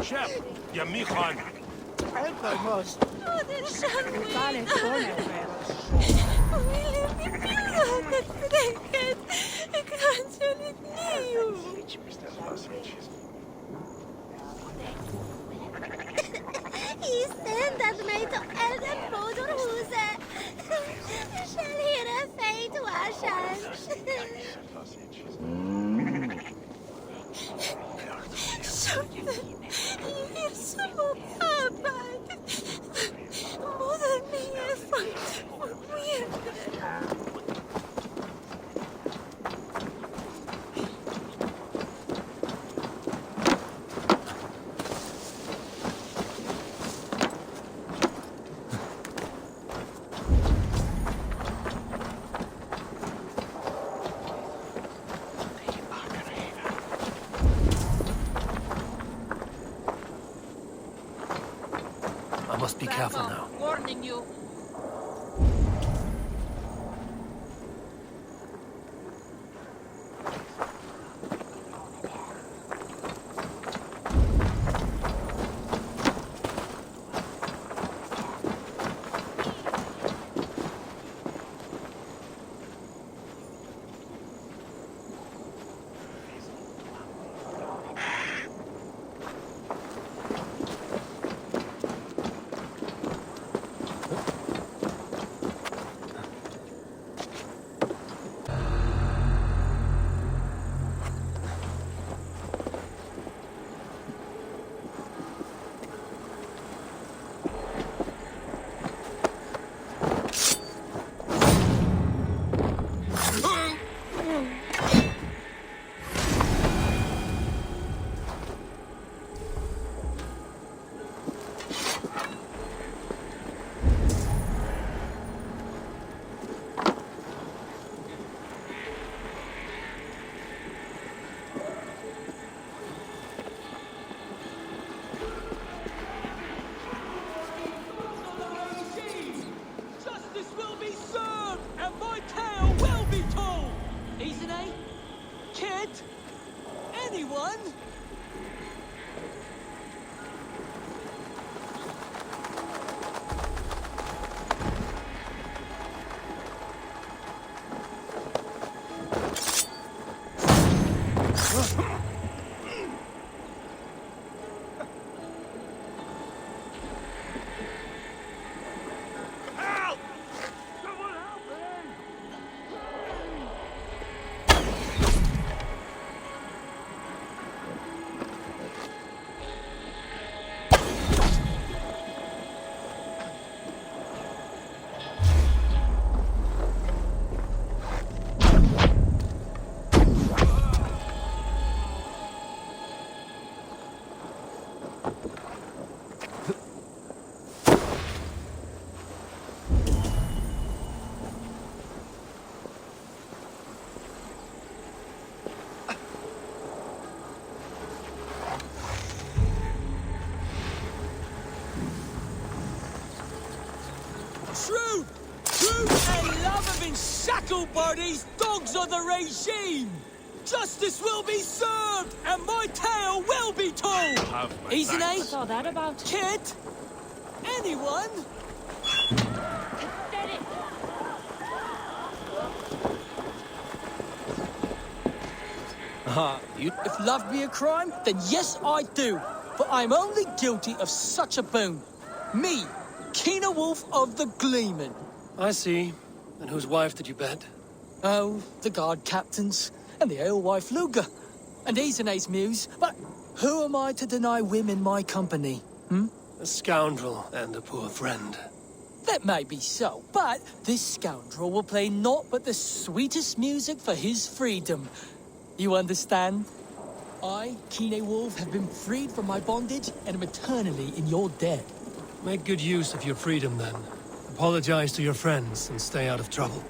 ship, you mechan. Almost. Tale Istendet mig till elden moderhuset. Kjellhyre fejt varsan. Är så pappad. Moder mig är fakt. I must be careful now. Warning you. Shackled by these dogs of the regime! Justice will be served, and my tale will be told! Easy, Nate? What's all that about? Kid? Anyone? Pathetic! If love be a crime, then yes, I do. But I'm only guilty of such a boon. Me, Keener Wolf of the Gleeman. I see. And whose wife did you bed? Oh, the guard captains, and the alewife Luger, and Izane's muse. But who am I to deny women my company? A scoundrel and a poor friend. That may be so, but this scoundrel will play naught but the sweetest music for his freedom. You understand? I, Kine Wolf, have been freed from my bondage and am eternally in your debt. Make good use of your freedom, then. Apologize to your friends and stay out of trouble.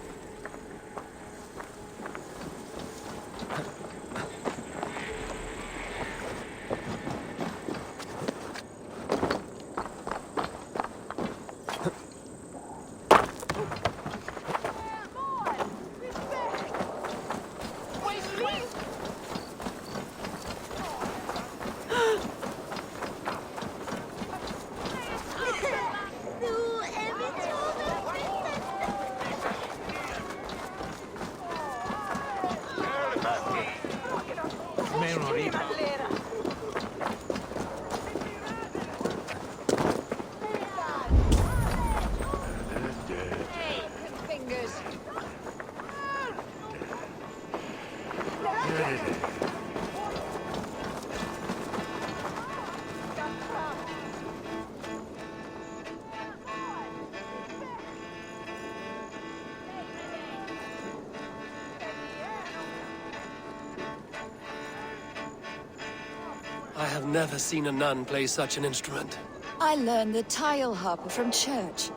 never seen a nun play such an instrument. I learned the tile harp from church.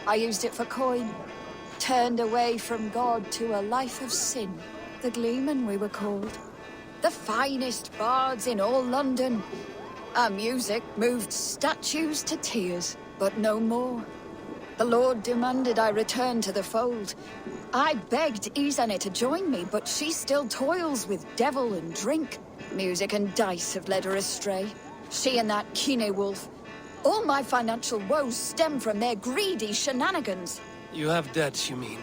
I used it for coin. Turned away from God to a life of sin. The Gleeman, we were called. The finest bards in all London. Our music moved statues to tears, but no more. The Lord demanded I return to the fold. I begged Izane to join me, but she still toils with devil and drink. Music and dice have led her astray. She and that Kine wolf. All my financial woes stem from their greedy shenanigans. You have debts, you mean?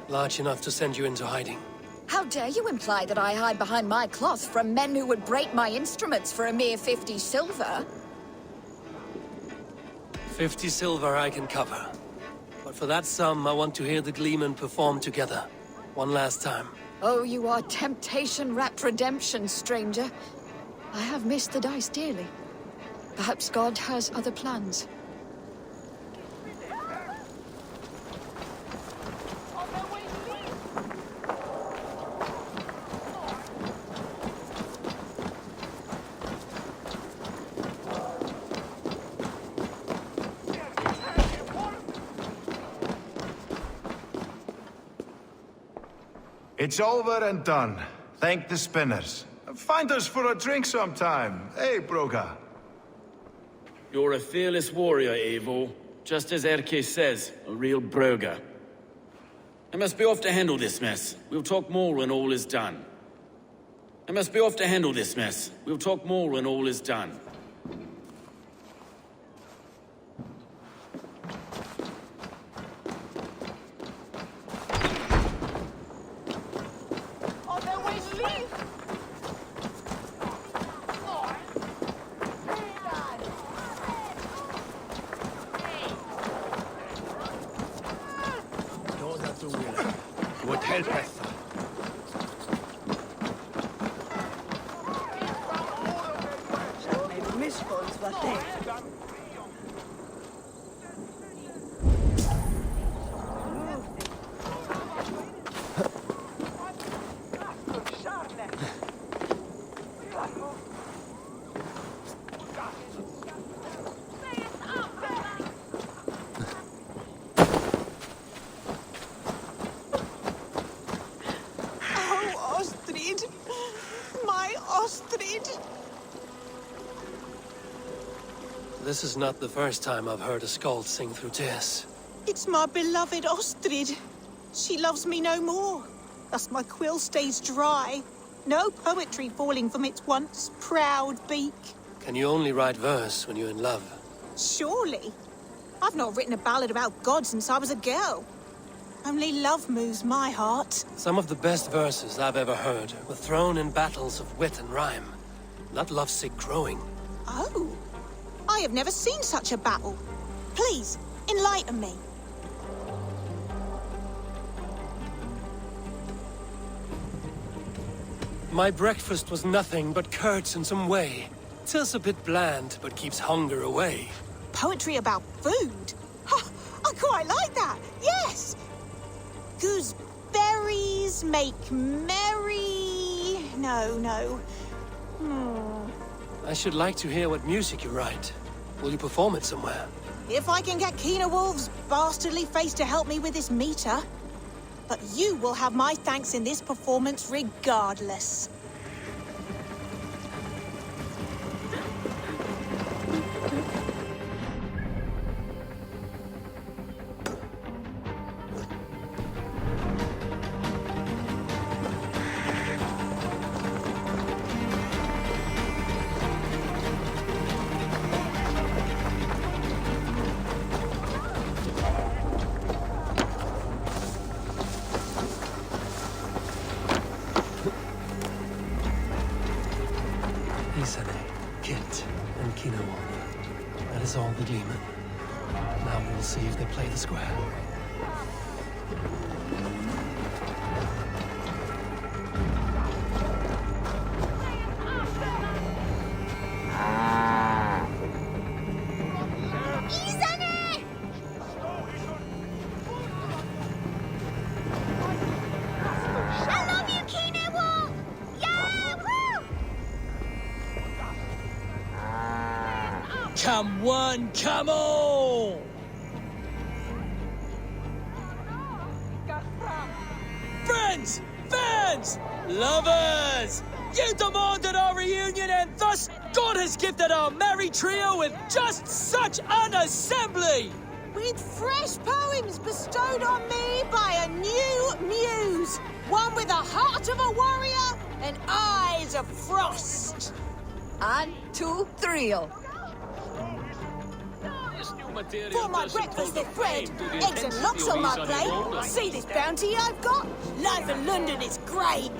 Large enough to send you into hiding. How dare you imply that I hide behind my cloth from men who would break my instruments for a mere 50 silver? 50 silver I can cover. But for that sum, I want to hear the Gleeman perform together. One last time. Oh, you are temptation-wrapped redemption, stranger. I have missed the dice dearly. Perhaps God has other plans. It's over and done. Thank the spinners. Find us for a drink sometime. Hey, Broga. You're a fearless warrior, Eivor. Just as Erke says, a real broga. I must be off to handle this mess. We'll talk more when all is done. I must be off to handle this mess. We'll talk more when all is done. What helpeth? Maybe misfolks var det. This is not the first time I've heard a skald sing through tears. It's my beloved Ostrid. She loves me no more. Thus my quill stays dry. No poetry falling from its once proud beak. Can you only write verse when you're in love? Surely. I've not written a ballad about God since I was a girl. Only love moves my heart. Some of the best verses I've ever heard were thrown in battles of wit and rhyme, not lovesick crowing. Oh. I have never seen such a battle. Please, enlighten me. My breakfast was nothing but curds and some whey. 'Tis a bit bland, but keeps hunger away. Poetry about food? Ha! I quite like that, yes! Gooseberries make merry... No. I should like to hear what music you write. Will you perform it somewhere? If I can get Keener Wolf's bastardly face to help me with this meter. But you will have my thanks in this performance regardless. That is all the Gleeman. Now we'll see if they play the square. Come one, come all! Friends! Fans! Lovers! You demanded our reunion, and thus God has gifted our merry trio with just such an assembly! With fresh poems bestowed on me by a new muse. One with a heart of a warrior and eyes of frost. And two thrill. For my breakfast of bread, eggs and lox on my plate. See this bounty I've got? Life in London is great.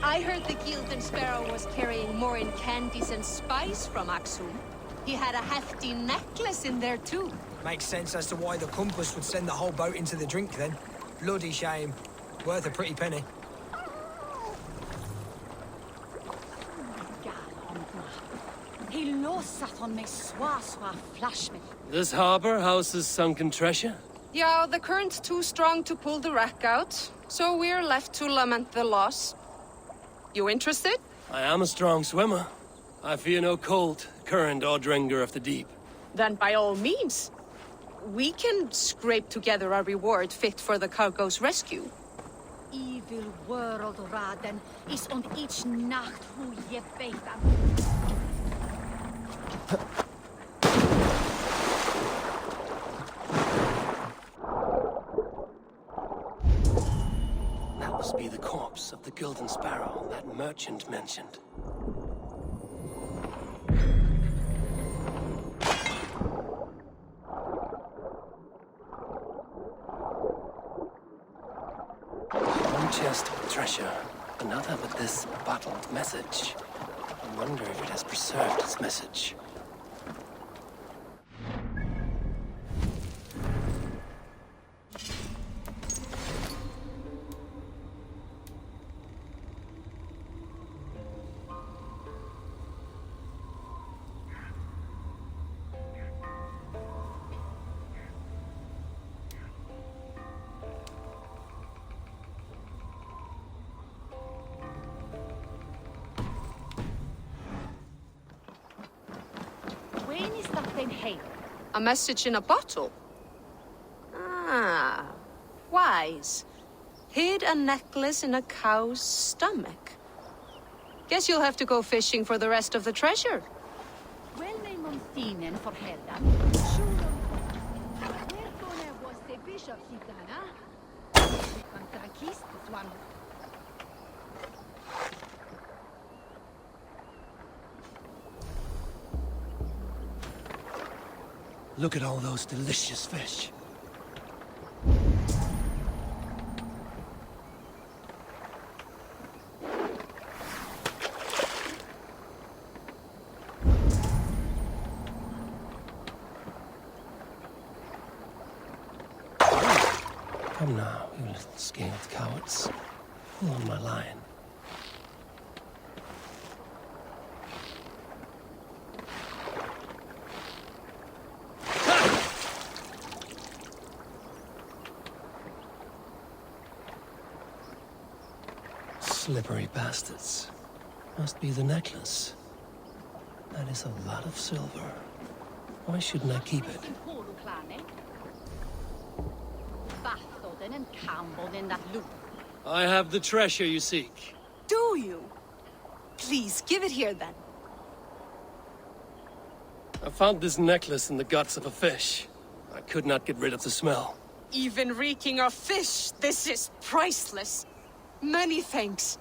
I heard the Gilded Sparrow was carrying more in candies and spice from Aksum. He had a hefty necklace in there too. Makes sense as to why the compass would send the whole boat into the drink then. Bloody shame. Worth a pretty penny. This harbor houses sunken treasure? Yeah, the current's too strong to pull the wreck out, so we're left to lament the loss. You interested? I am a strong swimmer. I fear no cold, current, or dringer of the deep. Then by all means. We can scrape together a reward fit for the cargo's rescue. Evil world, Raden, is on each nacht who je beta. That must be the corpse of the Gilded Sparrow that merchant mentioned. One chest with treasure, another with this bottled message. I wonder if it has preserved its message. St. Hay. A message in a bottle? Ah, wise. Hid a necklace in a cow's stomach. Guess you'll have to go fishing for the rest of the treasure. Well, may Monsinen for Heldan. Where was the bishop, Sitana? Contra kiss this one. Look at all those delicious fish. Come now, you little scaled cowards. Pull on my line. Slippery bastards. Must be the necklace. That is a lot of silver. Why shouldn't I keep it? I have the treasure you seek. Do you? Please, give it here then. I found this necklace in the guts of a fish. I could not get rid of the smell. Even reeking of fish, this is priceless. Many thanks.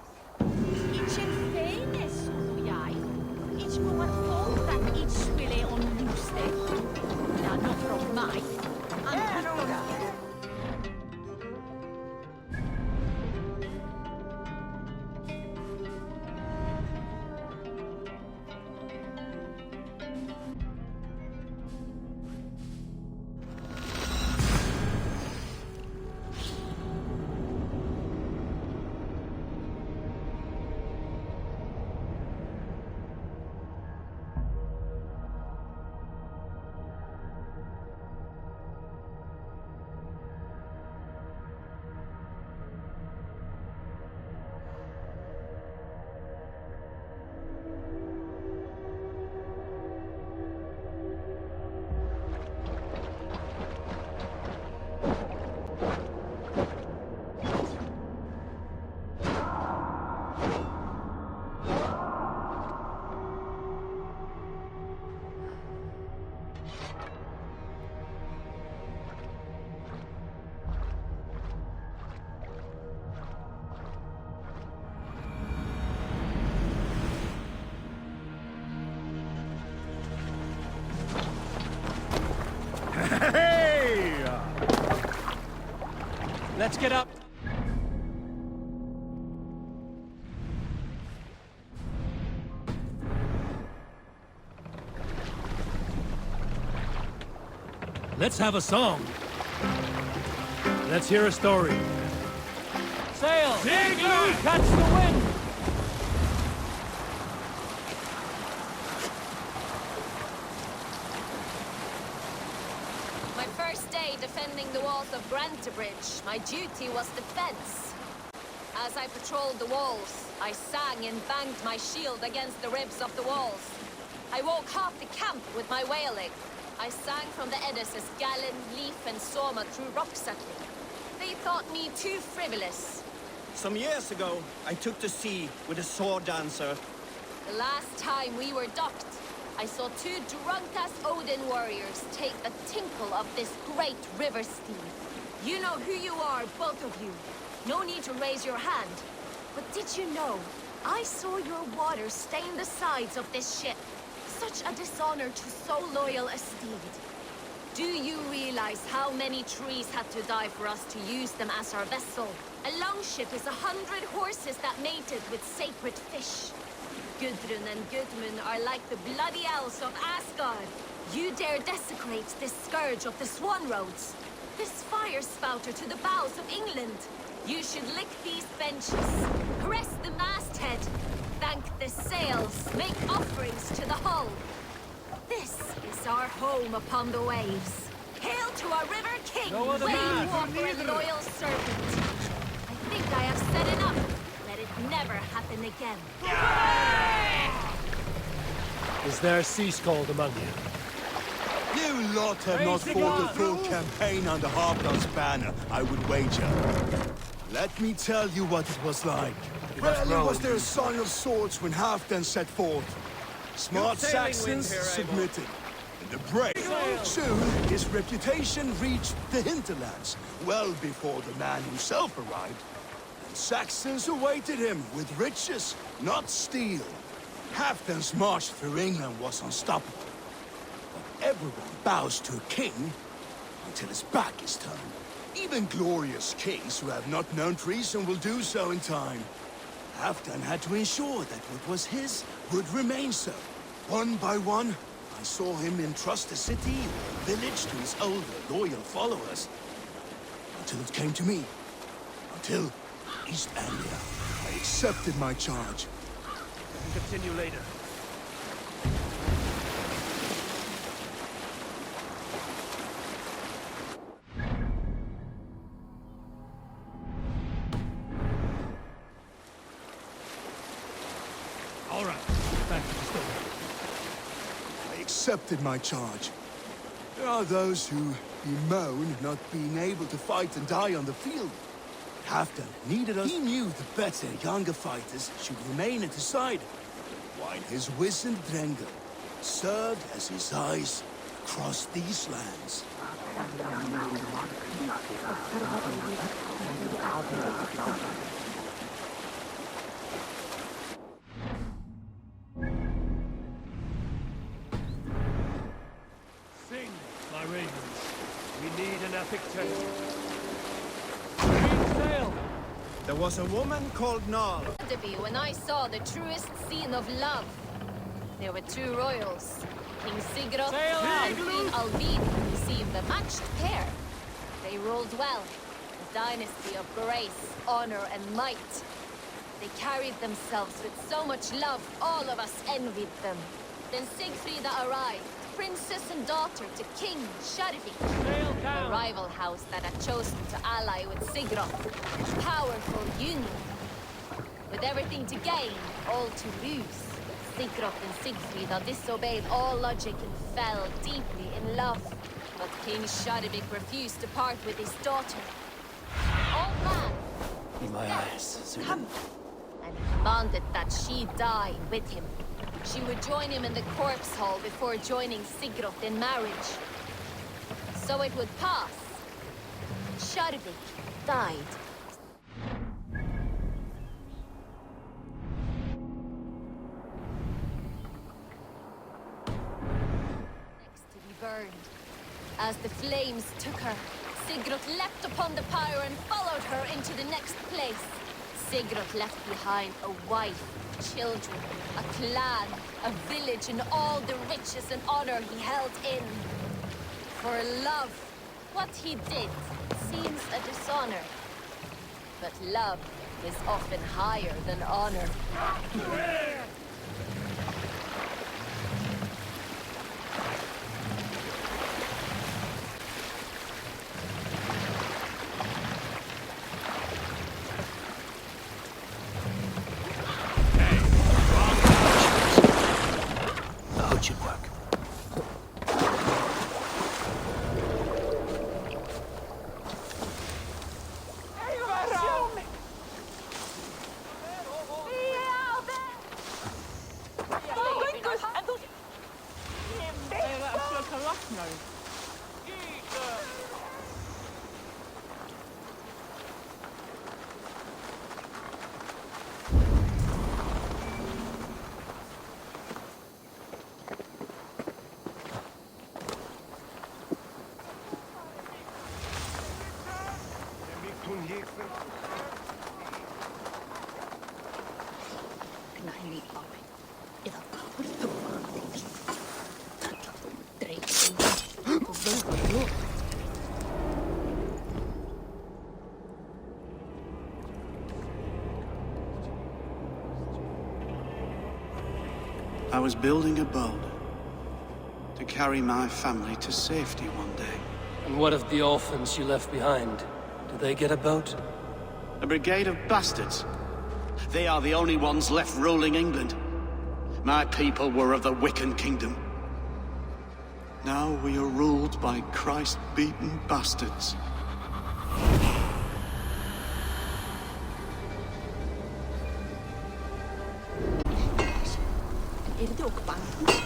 Let's get up. Let's have a song. Let's hear a story. Sail! Catch the wind! My first day defending the walls of Grantebridge, my duty was defense. As I patrolled the walls, I sang and banged my shield against the ribs of the walls. I woke half the camp with my wailing. I sang from the Eddas' Gallon, Leaf and Soma through rock-suckling. They thought me too frivolous. Some years ago, I took to sea with a sword dancer. The last time we were docked, I saw two drunk-ass Odin warriors take a tinkle of this great river steed. You know who you are, both of you. No need to raise your hand. But did you know, I saw your water stain the sides of this ship. Such a dishonor to so loyal a steed. Do you realize how many trees had to die for us to use them as our vessel? A longship is 100 horses that mated with sacred fish. Gudrun and Gudmund are like the bloody elves of Asgard. You dare desecrate this scourge of the Swan Roads, this fire spouter to the bows of England. You should lick these benches, caress the masthead, thank the sails, make offerings to the hull. This is our home upon the waves. Hail to our river king, wave walker and loyal servant. I think I have said enough. Let it never happen again. Is there a sea scald among you? lot have not fought a full campaign under Halfdan's banner, I would wager. Let me tell you what it was like. Rarely was there a sign of swords when Halfdan set forth. Smart Saxons submitted. In the brave. Soon, his reputation reached the hinterlands, well before the man himself arrived. And Saxons awaited him with riches, not steel. Halfdan's march through England was unstoppable. But everyone bows to a king until his back is turned. Even glorious kings who have not known treason will do so in time. Halfdan had to ensure that what was his would remain so. One by one, I saw him entrust a city or village to his older, loyal followers. Until it came to me. Until East Anglia. I accepted my charge. We can continue later. All right. Back to the story. I accepted my charge. There are those who bemoan not being able to fight and die on the field. Halfdan needed us. He knew the better younger fighters should remain at his side, while his wizened Drengr served as his eyes across these lands. Sing, my ravens. We need an epic tale. Sail! There was a woman called Nal. To be when I saw the truest scene of love. There were two royals. King Sigurd and Queen Alvin seemed a matched pair. They ruled well. A dynasty of grace, honor, and might. They carried themselves with so much love, all of us envied them. Then Sigfrida arrived, princess and daughter to King Sharvik, a rival house that had chosen to ally with Sigurd. Powerful union. With everything to gain, all to lose. Sigurd and Sigfrida disobeyed all logic and fell deeply in love. But King Sharvik refused to part with his daughter. Old man! In my eyes, Come! And he commanded that she die with him. She would join him in the corpse hall before joining Sigurd in marriage. So it would pass. Sharvik died. Next to be burned. As the flames took her, Sigurd leapt upon the pyre and followed her into the next place. Sigurd left behind a wife, children, a clan, a village, and all the riches and honor he held in. For love, what he did seems a dishonor. But love is often higher than honor. Should work. I was building a boat to carry my family to safety one day. And what of the orphans you left behind? Do they get a boat? A brigade of bastards. They are the only ones left ruling England. My people were of the Wiccan Kingdom. Now we are ruled by Christ-beaten bastards. Är det också banken?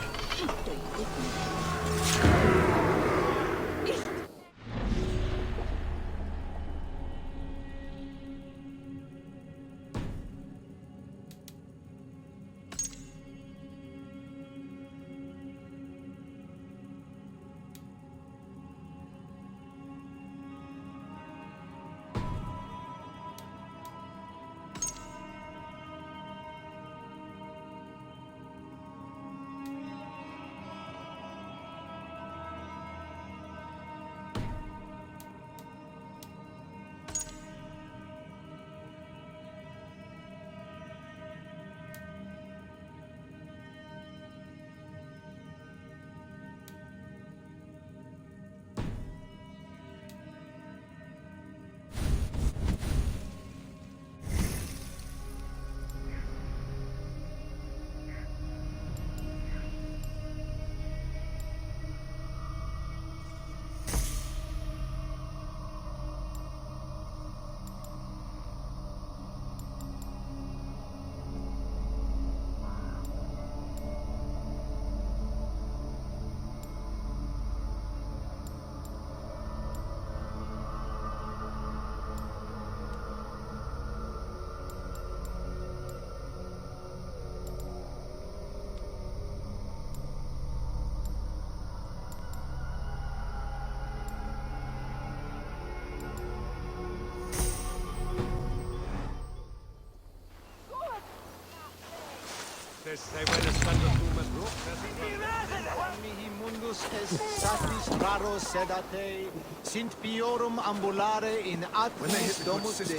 Mihi mundus est satis raro sedate, sint piorum ambulare in atmis domus Dei.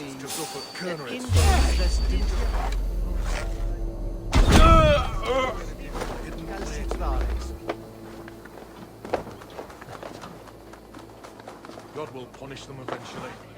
In God will punish them eventually.